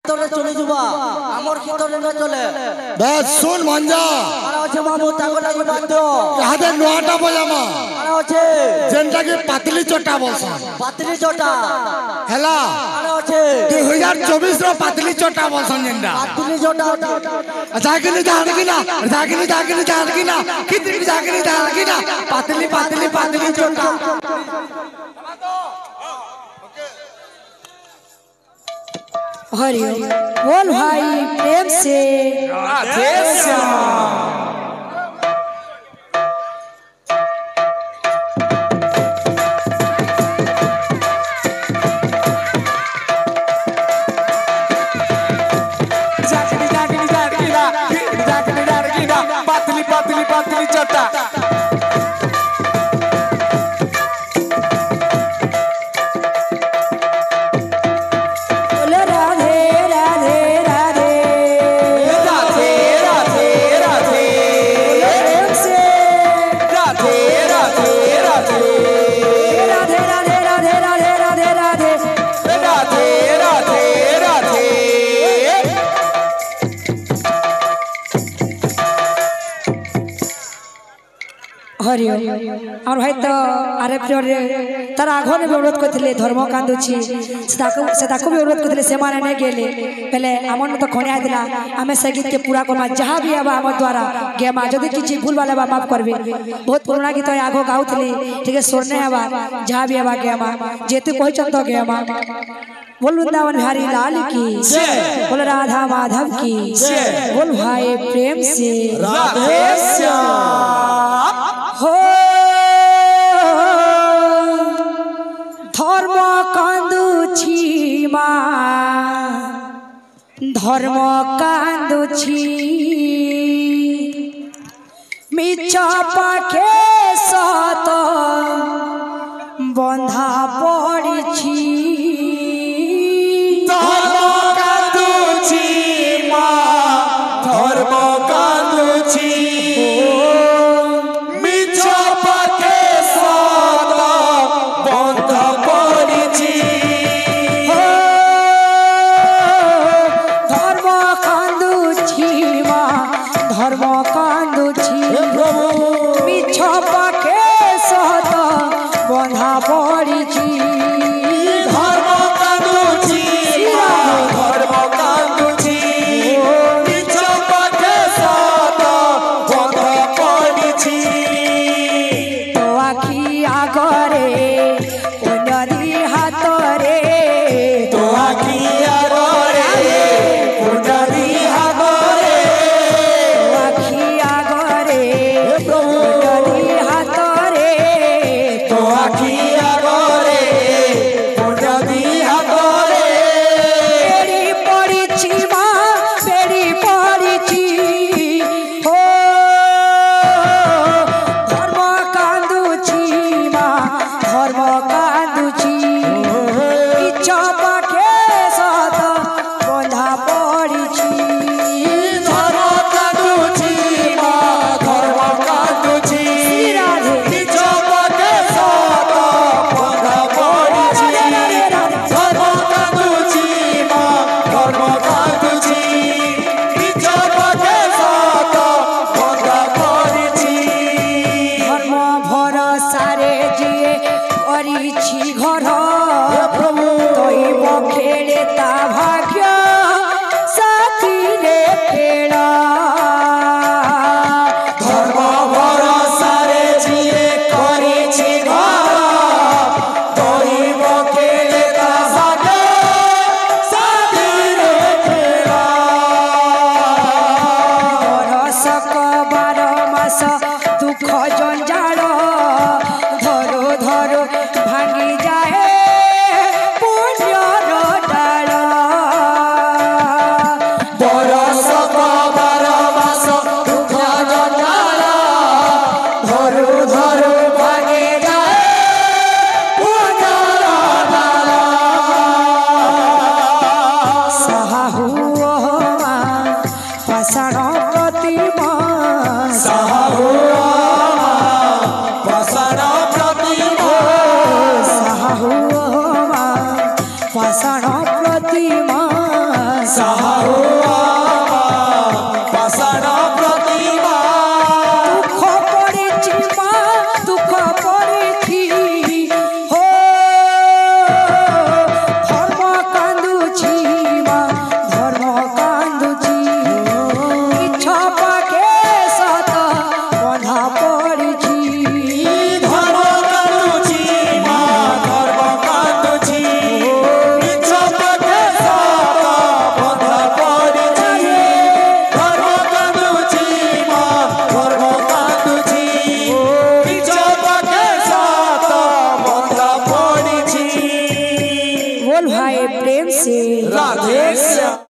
তোরে চলে যাবা আমার কি তোরে না চলে বেশ শুন মঞ্জা আরে আছে মামু তাকে লাগি বাধ্য ইহাদের নোয়াটা বজামা আরে আছে যেনটাকে পাতলি চটা বলছ পাতলি চটা হেলা আরে আছে 2024 র পাতলি চটা বলছ যেনটা পাতলি চটা জাগিনি জাগিনা জাগিনি জাগিনি জাগিনা কিতনি জাগিনি জাগিনা পাতলি পাতলি পাতলি চটা हरि बोल भाई प्रेम से राधे श्याम। जागनी जागनी जागीना जागनी जागीना पातली पातली पातली चटा हरि और भाई तो आरे तार आघ ने विरोध करते धर्मकांड अच्छी से विरोध करते से नहीं गेले पहले आमन तो खणिया दिला आम से गीत के पूरा करमा जहाँ भी हम आम द्वारा गेमा जदि किसी भूल वाले माफ करबे बहुत पुराना गीत आघ गाँली ठीक है स्वर्णे हवा जहाँ भी हवा गेमा जेतु कहते तो गेमा बोल वृंदावन बिहारी लाल की बोल राधा माधव की बोल भाई प्रेम से राधे श्याम। हो धर्म कांदुची मा धर्म कांदुची मिछ पाखे सत बंधा पड़ी धर्म कांदुची मा धर्म कांदुची मिछ पाखे सत बंध पड़िछि धर्म कांदुची मा धर्म कांदुची मिछ पाखे सत बंधा पड़ी धर्म कांदुची धर्म कांदुची मिछ पाखे सत बंध पड़िछि तो आखि आगरे नदी हाथरे तो आखि आगरे पुंजरी आगरे आखि आगरे नदी हाथरे तो आखि आगरे पुंजरी आगरे बेड़ी पड़ी माँ बेड़ी पड़ी हो धर्म कांदुची माँ धर्म कांदुची इच्छ पाखे सत बंधा पड़ी धर्म कांदुची मा धर्म कांदुची मिछ पाखे सत बंध पड़िछि धर्म कांदुची मा धर्म कांदुची मिछ पाखे सत बंध पड़िछि धर्म भरोसा रे जिए करिछि घर तैब खेले ता भाग्य साथी रे खेला धर्म भरोसा रे जिए करिछि घर तोइब केले ता भाग्य साथी रे खेला बरसक 12 मास दुख जंजाल धरो धरो भांगी जाए पुण्यर डाल बरसक 12 मास दुख जंजाल धरु धरु भागे जाए पुण्यर डाल साहू पाषाण